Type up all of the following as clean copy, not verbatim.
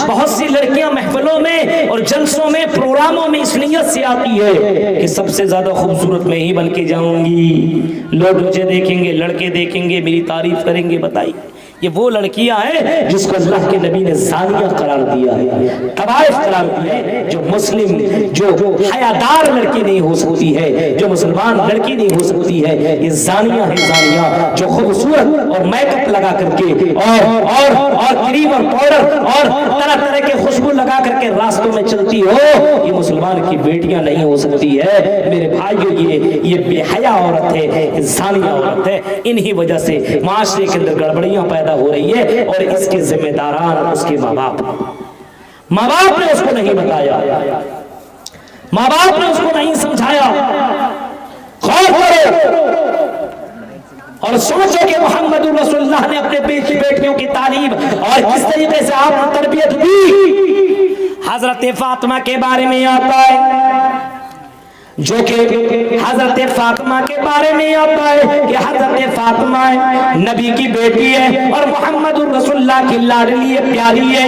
بہت سی لڑکیاں محفلوں میں اور جلسوں میں پروگراموں میں اس نیت سے آتی ہے کہ سب سے زیادہ خوبصورت میں ہی بن کے جاؤں گی، لوگ مجھے دیکھیں گے، لڑکے دیکھیں گے، میری تعریف کریں گے۔ بتائیے یہ وہ لڑکیاں ہیں جس کو اللہ کے نبی نے زانیہ قرار دیا ہے، طوائف قرار دیا ہے۔ جو مسلم، جو حیادار لڑکی نہیں ہو سکتی ہے، جو مسلمان لڑکی نہیں ہو سکتی ہے، یہ زانیہ ہے، زانیہ جو خوبصورت اور میک اپ لگا کر کے اور کریم اور پاؤڈر اور طرح طرح کے خوشبو لگا کر کے راستوں میں چلتی ہو، یہ مسلمان کی بیٹیاں نہیں ہو سکتی ہے۔ میرے بھائیو، یہ بے حیا عورت ہے، زانیہ عورت ہے۔ انہی وجہ سے معاشرے کے اندر گڑبڑیاں پیدا ہو رہی ہے، اور اس کے ذمہ داران اس کے ماں باپ نے اس کو نہیں بتایا، ماں باپ نے اس کو نہیں سمجھایا۔ غور کرو اور سوچو کہ محمد رسول اللہ نے اپنے بیٹیوں کی تعلیم اور کس طریقے سے آپ نے تربیت دی۔ حضرت فاطمہ کے بارے میں آتا ہے، جو کہ حضرت فاطمہ کے بارے میں آتا ہے کہ حضرت فاطمہ نبی کی بیٹی ہے اور محمد رسول اللہ کی لاڈلی ہے، پیاری ہے۔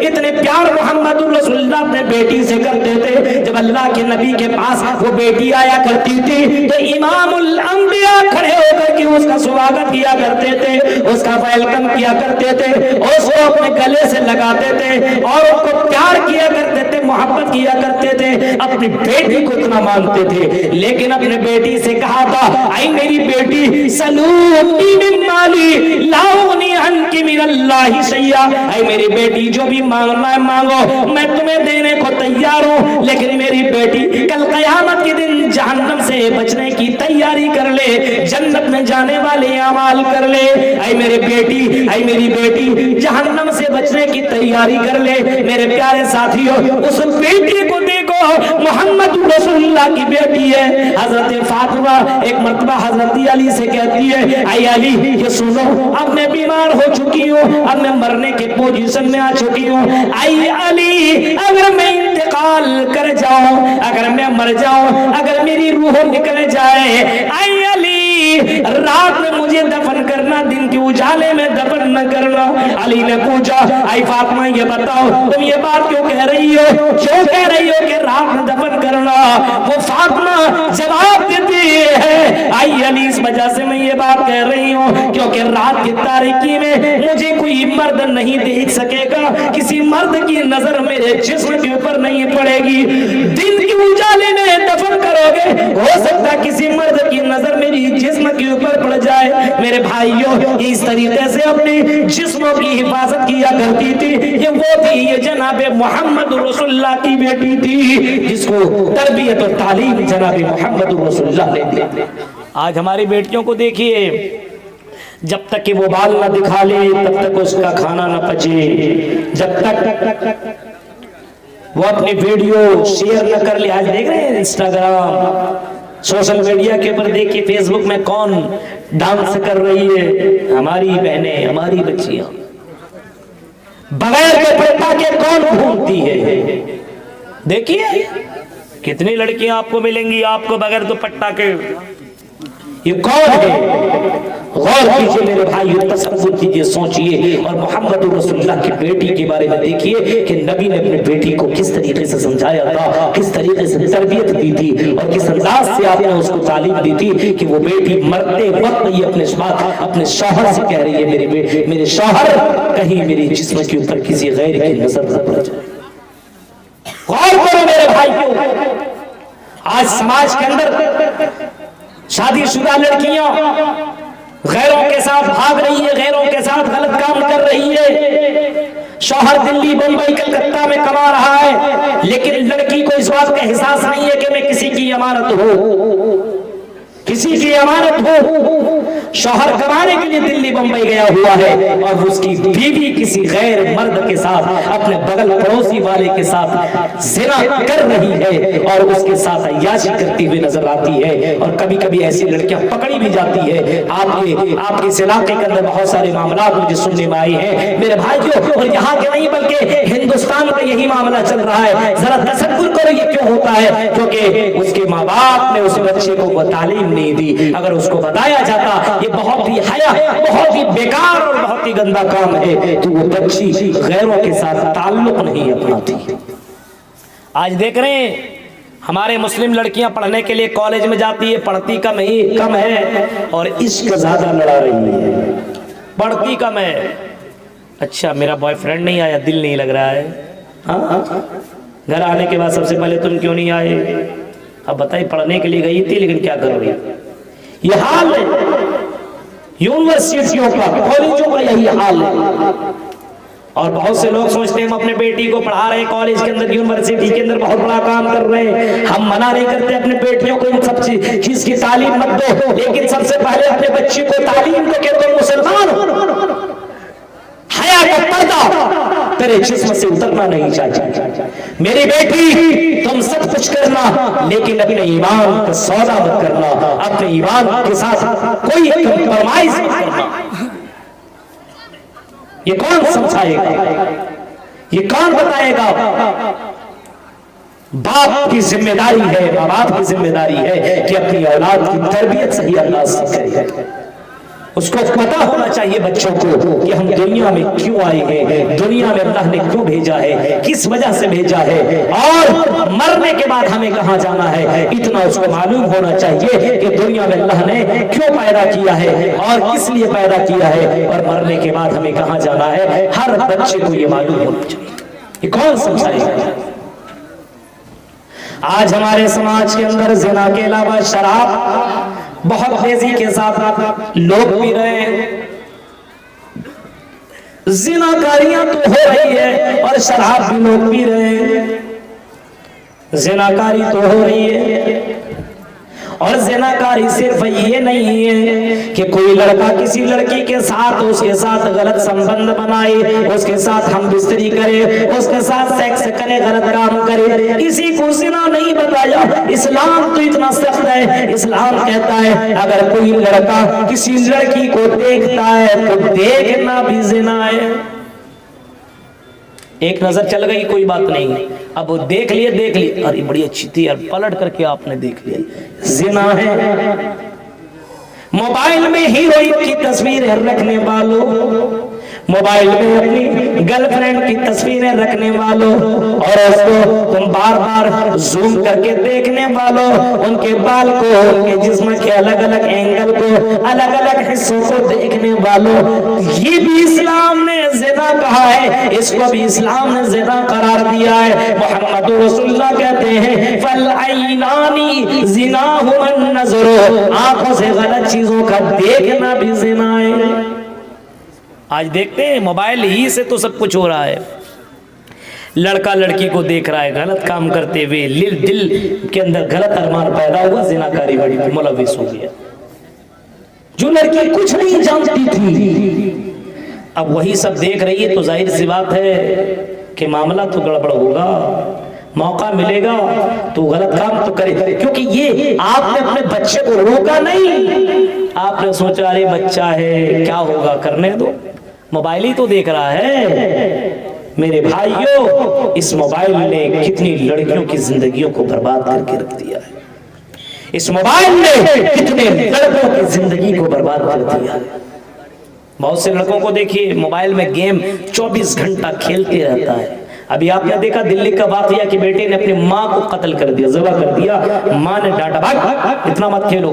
اتنے پیار محمد رسول اللہ اپنے بیٹی سے کرتے تھے، جب اللہ کے نبی کے پاس وہ بیٹی آیا کرتی تھی تو امام الانبیاء کھڑے ہو کر کے اس کا سواگت کیا کرتے تھے، اس کا ویلکم کیا کرتے تھے، اس کو اپنے گلے سے لگاتے تھے اور اس کو پیار کیا کرتے تھے، محبت کیا کرتے تھے، اپنی بیٹی کو اتنا مانتے تھے۔ لیکن اپنے بیٹی سے کہا تھا، اے میری بیٹی، سلونی من مالی لا اغنی عنک من اللہ شیئا، اے میری بیٹی جو بھی مانگنا ہے مانگو، میں تمہیں دینے کو تیار ہوں، لیکن میری بیٹی کل قیامت کے دن جہنم سے بچنے کی تیاری کر لے، جنت میں جانے والے اعمال کر لے۔ اے میری بیٹی جہنم سے بچنے کی تیاری کر لے۔ میرے پیارے ساتھیوں، اس بیٹی کو دیکھو، محمد رسول اللہ کی بیٹی ہے۔ حضرت فاطمہ ایک مرتبہ حضرت علی سے کہتی ہے، اے علی یہ سنو، اب میں بیمار ہو چکی ہوں، اب میں مرنے کے پوزیشن میں آ چکی ہوں، اے علی اگر میں انتقال کر جاؤں، اگر میں مر جاؤں، اگر میری روح نکل جائے، اے علی رات میں مجھے دفن کرنا، دن کے اجالے میں دفن نہ کرنا۔ علی نے پوچھا، اے فاطمہ یہ بتاؤ تم یہ بات کیوں کہہ رہی ہو، کیوں کہہ رہی ہو کہ رات میں دفن کرنا؟ وہ فاطمہ جواب دیتی ہے، اے علی اس وجہ سے میں یہ بات کہہ رہی ہوں کیونکہ رات کی تاریکی میں مجھے کوئی مرد نہیں دیکھ سکے گا، کسی مرد کی نظر میرے جسم کے اوپر نہیں پڑے گی۔ دن کے اجالے میں دفن کرو گے، ہو سکتا کسی مرد کی نظر میری جسم کے اوپر پڑ جائے۔ میرے بھائیوں، اس طریقے سے اپنی جسموں کی حفاظت کیا کرتی تھی۔ یہ وہ تھی، یہ جناب محمد رسول اللہ کی بیٹی تھی جس کو تربیت اور تعلیم جناب محمد رسول اللہ نے دی۔ آج ہماری بیٹیوں کو دیکھیے، جب تک کہ وہ بال نہ دکھا لے تب تک اس کا کھانا نہ پچے، جب تک وہ اپنی ویڈیو شیئر نہ کر لے۔ آج دیکھ رہے ہیں انسٹاگرام، سوشل میڈیا کے اوپر دیکھیے، فیس بک میں کون ڈانس کر رہی ہے، ہماری بہنیں، ہماری بچیاں بغیر دوپٹہ کے کون گھومتی ہے۔ دیکھیے کتنی لڑکیاں آپ کو ملیں گی آپ کو بغیر دوپٹہ کے، یہ کون ہے؟ غور کیجئے میرے بھائی، تصور کیجئے، سوچئے اور محمد رسول اللہ کی بیٹی کے بارے میں دیکھیے کہ نبی نے اپنی بیٹی کو کس طریقے سے سمجھایا تھا، کس طریقے سے تربیت دی تھی اور کس انداز سے آپ نے اس کو تعلیم دی تھی کہ وہ بیٹی مرتے وقت یہ اپنے شوہر سے کہہ رہی ہے، میرے شوہر کہیں میری جسم کے اوپر کسی غیر کی نظر نہ پڑ جائے۔ غور کرو میرے بھائیوں، آج سماج کے اندر شادی شدہ لڑکیاں غیروں کے ساتھ بھاگ رہی ہے، غیروں کے ساتھ غلط کام کر رہی ہے۔ شوہر دلی، بمبئی، کلکتہ میں کما رہا ہے، لیکن لڑکی کو اس بات کا احساس نہیں ہے کہ میں کسی کی امانت ہوں، کسی کی امانت ہو۔ شوہر کمانے کے لیے دلی بمبئی گیا ہوا ہے اور اس کی بیوی کسی غیر مرد کے ساتھ، اپنے بغل پڑوسی والے کے ساتھ زنا کر رہی ہے اور اس کے ساتھ عیاشی کرتی ہوئی نظر آتی ہے۔ اور کبھی کبھی ایسی لڑکیاں پکڑی بھی جاتی ہے۔ آپ کے اس علاقے کے اندر بہت سارے معاملات مجھے سننے میں آئے ہیں میرے بھائیوں، اور یہاں کے نہیں بلکہ ہندوستان میں یہی معاملہ چل رہا ہے۔ ذرا تصور کرو یہ کیوں ہوتا ہے؟ کیونکہ اس کے ماں باپ نے اس بچے کو وہ تعلیم نہیں تھی. اگر اس کو بتایا جاتا یہ بہت ہی حیا، بہت ہی بیکار اور بہت ہی گندا کام ہے، تو وہ بچی غیروں کے ساتھ تعلق نہیں اپناتی. آج دیکھ رہے ہیں ہمارے مسلم لڑکیاں پڑھنے کے لیے کالج میں جاتی ہے، پڑھتی کم ہے اور عشق زیادہ لڑا رہی ہے. پڑھتی کم ہے. اچھا میرا بوائے فرینڈ نہیں آیا، دل نہیں لگ رہا ہے. گھر آنے کے بعد سب سے پہلے تم کیوں نہیں آئے؟ اب بتائیے پڑھنے کے لیے گئی تھی لیکن کیا کر رہی. یہ حال ہے یونیورسٹیوں کا، کالجوں کا یہی حال ہے. اور بہت سے لوگ سوچتے ہیں ہم اپنے بیٹی کو پڑھا رہے ہیں کالج کے اندر، یونیورسٹی کے اندر بہت بڑا کام کر رہے ہیں. ہم منع نہیں کرتے اپنے بیٹیوں کو ان سب چیز کی تعلیم مت دو، لیکن سب سے پہلے اپنے بچی کو تعلیم دو کہ تم مسلمان ہو. حیا کا پردہ تیرے جسم سے اترنا نہیں چاہیے. میری بیٹی تم سب کچھ کرنا لیکن اپنے ایمان کا سودا مت کرنا، اپنے ایمان کے ساتھ کوئی کمپرومائز مت کرنا. یہ کون سمجھائے گا؟ یہ کون بتائے گا؟ باپ کی ذمہ داری ہے، ماں باپ کی ذمہ داری ہے کہ اپنی اولاد کی تربیت صحیح انداز سے کرے. اس کو پتا ہونا چاہیے بچوں کو کہ ہم دنیا میں کیوں آئے ہیں، دنیا میں اللہ نے کیوں بھیجا ہے، کس وجہ سے بھیجا ہے، اور مرنے کے بعد ہمیں کہاں جانا ہے. اتنا اس کو معلوم ہونا چاہیے کہ دنیا میں اللہ نے کیوں پیدا کیا ہے اور کس لیے پیدا کیا ہے، اور مرنے کے بعد ہمیں کہاں جانا ہے. ہر بچے کو یہ معلوم ہونا چاہیے. یہ کون سمجھائے گا؟ آج ہمارے سماج کے اندر زنا کے علاوہ شراب بہت تیزی کے ساتھ لوگ پی رہے ہیں. زناکاریاں تو ہو رہی ہے اور شراب بھی لوگ پی رہے ہیں. زناکاری تو ہو رہی ہے اور زناکاری صرف یہ نہیں ہے کہ کوئی لڑکا کسی لڑکی کے ساتھ اس کے ساتھ غلط سمبند بنائے، اس کے ساتھ ہم بستری کرے، اس کے ساتھ سیکس کرے، غلط کام کرے. اسی کو زنا نہیں بتایا. اسلام تو اتنا سخت ہے. اسلام کہتا ہے اگر کوئی لڑکا کسی لڑکی کو دیکھتا ہے تو دیکھنا بھی زنا ہے. ایک نظر چل گئی کوئی بات نہیں، اب وہ دیکھ لیے ارے بڑی اچھی تھی اور پلٹ کر کے آپ نے دیکھ لیا، زنا ہے. موبائل میں ہیروئن کی تصویریں رکھنے والوں، موبائل میں اپنی گرل فرینڈ کی تصویریں رکھنے والوں، اور اس کو تم بار بار زوم کر کے دیکھنے والوں، ان کے بال کو، ان کے جسم کے الگ الگ اینگل کو، الگ الگ حصوں کو دیکھنے والوں، یہ بھی اسلام نے زنا کہا ہے. اس کو بھی اسلام نے زنا قرار دیا ہے. محمد رسول اللہ کہتے ہیں فَالْعَيْنَانِ زِنَاهُمَا النَّظْرُ، آنکھوں سے غلط چیزوں کا دیکھنا بھی زنا ہے. آج دیکھتے ہیں موبائل ہی سے تو سب کچھ ہو رہا ہے. لڑکا لڑکی کو دیکھ رہا ہے غلط کام کرتے ہوئے، دل کے اندر غلط ارمان پیدا ہوا، زناکاری بڑی ملوث ہو گیا. جو لڑکی کچھ نہیں جانتی تھی اب وہی سب دیکھ رہی ہے تو ظاہر سی بات ہے کہ معاملہ تو گڑبڑ ہوگا. موقع ملے گا تو غلط کام تو کرے، کیونکہ یہ آپ نے اپنے بچے کو روکا نہیں. آپ نے سوچا ارے بچہ ہے کیا ہوگا، کرنے دو، موبائل ہی تو دیکھ رہا ہے. میرے بھائیوں، اس موبائل نے کتنی لڑکیوں کی زندگیوں کو برباد کر کے رکھ دیا ہے. اس موبائل نے کتنے لڑکوں کی زندگی کو برباد کر دیا ہے. بہت سے لڑکوں کو دیکھیے موبائل میں گیم 24 گھنٹہ کھیلتے رہتا ہے. ابھی آپ نے دیکھا دلی کا واقعہ کہ بیٹے نے اپنی ماں کو قتل کر دیا، ذبح کر دیا. ماں نے ڈانٹا بھاگ اتنا مت کھیلو.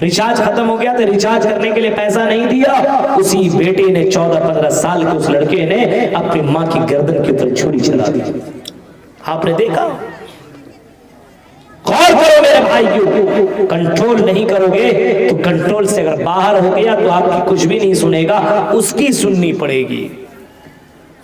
ریچارج ختم ہو گیا تو ریچارج کرنے کے لیے پیسہ نہیں دیا. اسی بیٹے نے 14-15 سال کے اس لڑکے نے اپنی ماں کی گردن کے اوپر چھری چلا دی. آپ نے دیکھا؟ غور کرو میرے بھائیو، کنٹرول نہیں کرو گے تو کنٹرول سے اگر باہر ہو گیا تو آپ کی کچھ بھی نہیں سنے گا، اس کی سننی پڑے گی.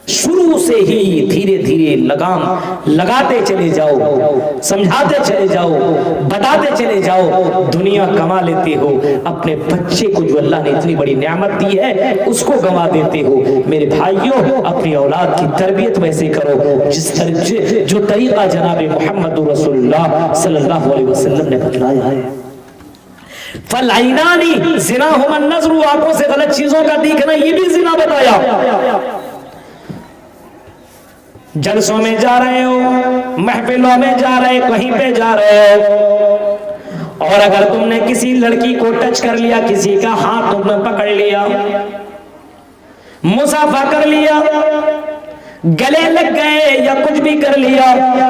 شروع سے ہی دھیرے دھیرے لگام لگاتے چلے جاؤ، سمجھاتے چلے جاؤ، بتاتے چلے جاؤ، دنیا کما لیتے ہو. اپنے بچے کو جو اللہ نے اتنی بڑی نعمت دی ہے اس کو گنوا دیتے ہو. میرے بھائیوں، اپنی اولاد کی تربیت ویسے کرو جو طریقہ جناب محمد رسول اللہ صلی اللہ علیہ وسلم نے بتلایا ہے. فَالْعَيْنَانِ زِنَاهُمَا النَّظْرُ، آنکھوں سے غلط چیزوں کا دیکھنا یہ بھی زنا بتایا. جلسوں میں جا رہے ہو، محفلوں میں جا رہے، کہیں پہ جا رہے ہو اور اگر تم نے کسی لڑکی کو ٹچ کر لیا, کسی کا ہاتھ تم نے پکڑ لیا, مصافحہ کر لیا, گلے لگ گئے یا کچھ بھی کر لیا,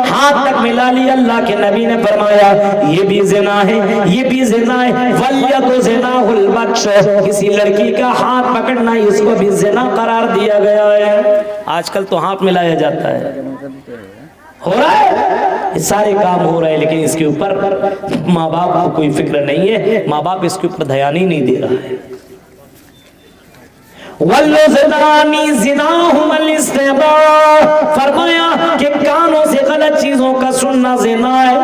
ہاتھ تک ملا لیا, اللہ کے نبی نے فرمایا یہ بھی زنا ہے, یہ بھی زنا ہے. وَلْيَدُ زِنَاهُ الْبَطْشُ, کسی لڑکی کا ہاتھ پکڑنا اس کو بھی زنا قرار دیا گیا ہے. آج کل تو ہاتھ ملایا جاتا ہے, ہو رہا ہے, یہ سارے کام ہو رہے ہیں, لیکن اس کے اوپر ماں باپ کو کوئی فکر نہیں ہے, ماں باپ اس کے اوپر دھیان ہی نہیں دے رہا ہے. وَاللُّذَانِ زِنَاهُمَ الْإِسْتِمَاعُ, فرمایا کہ کانوں سے غلط چیزوں کا سننا زنا ہے.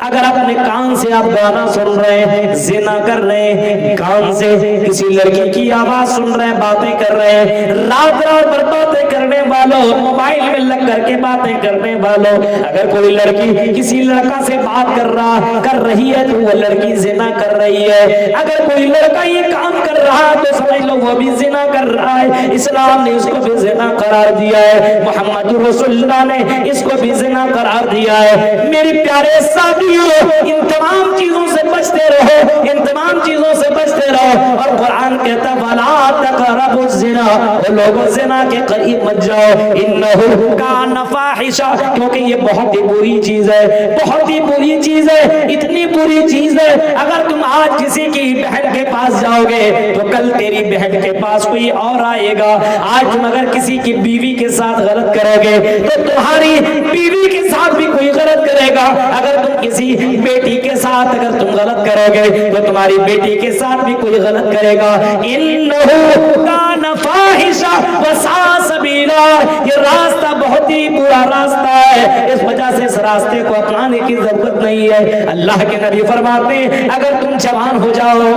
اگر اپنے کان سے آپ گانا سن رہے ہیں, زنا کر رہے ہیں. کان سے کسی لڑکی کی آواز سن رہے ہیں, باتیں کر رہے ہیں. رات رات بھر باتیں کرنے والوں, موبائل میں لگ کر کے باتیں کرنے والوں, اگر کوئی لڑکی کسی لڑکا سے بات کر رہی ہے تو وہ لڑکی زنا کر رہی ہے. اگر کوئی لڑکا یہ کام کر رہا ہے تو سمجھ لو وہ بھی زنا کر رہا ہے. اسلام نے اس کو بھی زنا قرار دیا ہے, محمد رسول اللہ نے اس کو بھی زنا قرار دیا ہے. میرے پیارے ساتھیوں, ان تمام چیزوں سے بچتے رہو, ان تمام چیزوں سے بچتے رہو. اور قرآن کہتا ہے وَلَا تَقْرَبُوا الزِّنَا, لوگوں زنا کے قریب مت جاؤ, إِنَّهُ كَانَ فَاحِشًا, کیونکہ یہ بہت ہی بری چیز ہے, بہت ہی بری چیز ہے, اتنی بری چیز ہے. اگر تم آج کسی کی بہن کے پاس جاؤ گے تو کل تیری بہن کے پاس کوئی اور آئے گا. آج تم اگر کسی کی بیوی کے ساتھ غلط کرو گے تو تمہاری بیوی کے ساتھ بھی کوئی غلط کرے گا. اگر تم کسی بیٹی کے ساتھ اگر تم غلط کرو گے تو تمہاری بیٹی کے ساتھ بھی کوئی غلط کرے گا. إِنَّهُ كَانَ فَاحِشًا وَسَاءَ سَبِيلًا, یہ راستہ بہت ہی برا راستہ ہے, اس وجہ سے اس راستے کو اپنانے کی ضرورت نہیں ہے. اللہ کے نبی فرماتے ہیں اگر تم جوان ہو جاؤ,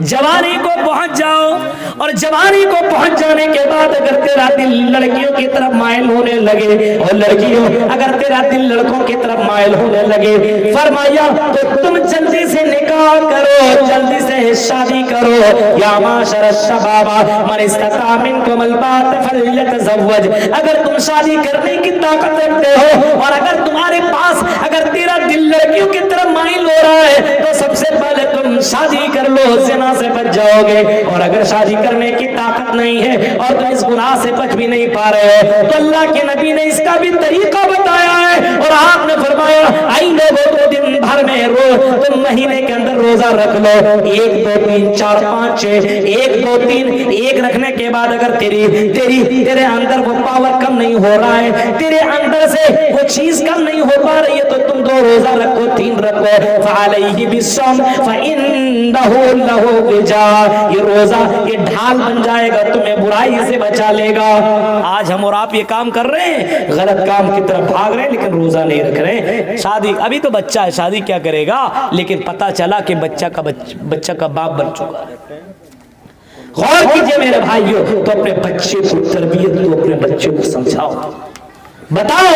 جوانی کو پہنچ جاؤ, اور جوانی کو پہنچ جانے کے بعد اگر تیرا دل لڑکیوں کی طرف مائل ہونے لگے, اور لڑکیوں اگر تیرا دل لڑکوں کی طرف مائل ہونے لگے, فرمایا تو تم جلدی سے نکاح کرو, جلدی سے شادی کرو. یا معاشر الشباب من استطاع منکم الباءۃ فلیتزوج, اگر تم شادی کرنے کی طاقت رکھتے ہو اور اگر تمہارے پاس اگر تیرا دل لڑکیوں کی طرف مائل ہو رہا ہے تو سب سے پہلے تم شادی کر لو, زنا سے بچ جاؤ گے. اور اگر شادی کرنے کی طاقت نہیں ہے اور تم اس گناہ سے بچ بھی نہیں پا رہے ہو تو اللہ کے نبی نے اس کا بھی طریقہ بتایا ہے. اور آپ نے فرمایا آئی لوگوں تو دن بھر میں تم مہینے کے اندر روزہ رکھ لو, 1 2 3 4 5 6, 1 2 3, 1 رکھنے کے بعد اگر تیرے اندر وہ پاور کم نہیں ہو رہا ہے, تیرے اندر سے وہ چیز کم نہیں ہو پا رہی ہے تو تم 2 روزہ رکھو, 3 رکھو. فعلیہ بالصوم فإنہ لہ وجاء, یہ روزہ یہ ڈھال بن جائے گا, تمہیں برائی سے بچا لے گا. آج ہم اور آپ یہ کام کر رہے ہیں, غلط کام کی طرف بھاگ رہے ہیں لیکن روزہ نہیں رکھ رہے. شادی ابھی تو بچہ ہے, شادی کیا کرے گا, لیکن پتا چلا کہ بچہ کا باپ بن چکا ہے. غور کیجئے میرے بھائیوں, تو اپنے بچے کو تربیت دو, اپنے بچے کو سمجھاؤ, بتاؤ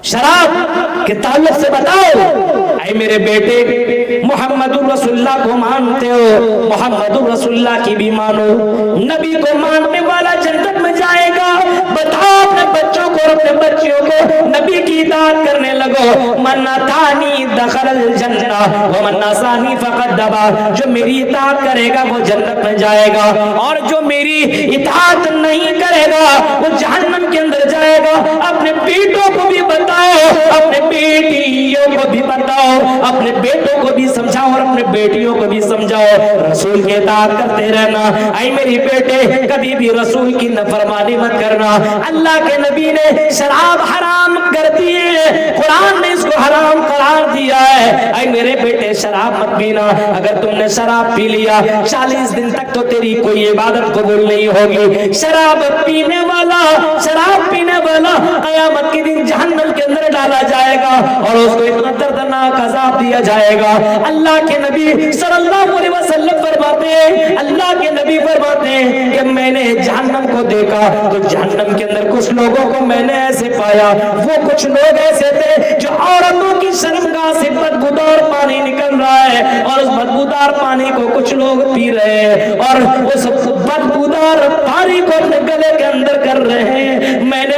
شراب کے تعلق سے بتاؤ. اے میرے بیٹے, محمد رسول اللہ کو مانتے ہو, محمد رسول اللہ کی بھی مانو, نبی کو ماننے والا جنت میں جائے گا. بتاؤ اپنے بچوں کو اور اپنے بچیوں کو نبی کی اطاعت کرنے لگو. من اطاعنی دخل الجنہ ومن عصانی فقد ابا, جو میری اطاعت کرے گا وہ جنت میں جائے گا, اور جو میری اطاعت نہیں کرے گا وہ جہنم کے اندر جائے گا. اپنے بیٹوں کو بھی بتاؤ, اپنے بیٹیوں کو بھی بتاؤ, اپنے بیٹوں کو بھی سمجھاؤ اور اپنے بیٹیوں کو بھی سمجھاؤ. رسول کے اطاعت کرتے رہنا. اے میری بیٹے, کبھی بھی رسول کی نافرمانی مت کرنا. اللہ کے نبی نے شراب حرام کر دی ہے, قرآن نے اس کو حرام قرار دیا ہے. اے میرے بیٹے, شراب مت پینا. اگر تم نے شراب پی لیا 40 دن تک تو تیری کوئی عبادت قبول نہیں ہوگی. شراب پینے والا قیامت کے دن جہنم کے اندر ڈالا جائے گا اور اس کو اتنا دردناک عذاب دیا جائے گا. اللہ کے نبی صلی اللہ علیہ وسلم فرماتے ہیں, اللہ کے نبی فرماتے ہیں کہ میں نے جہنم کو دیکھا تو جہنم کے اندر کچھ لوگوں کو میں نے ایسے پایا, وہ کچھ لوگ ایسے تھے جو عورتوں کی شرمگاہ سے بدبودار پانی نکل رہا ہے اور اس بدبودار پانی کو کچھ لوگ پی رہے ہیں اور اس بدبودار پانی کو اپنے گلے کے اندر کر رہے ہیں. میں نے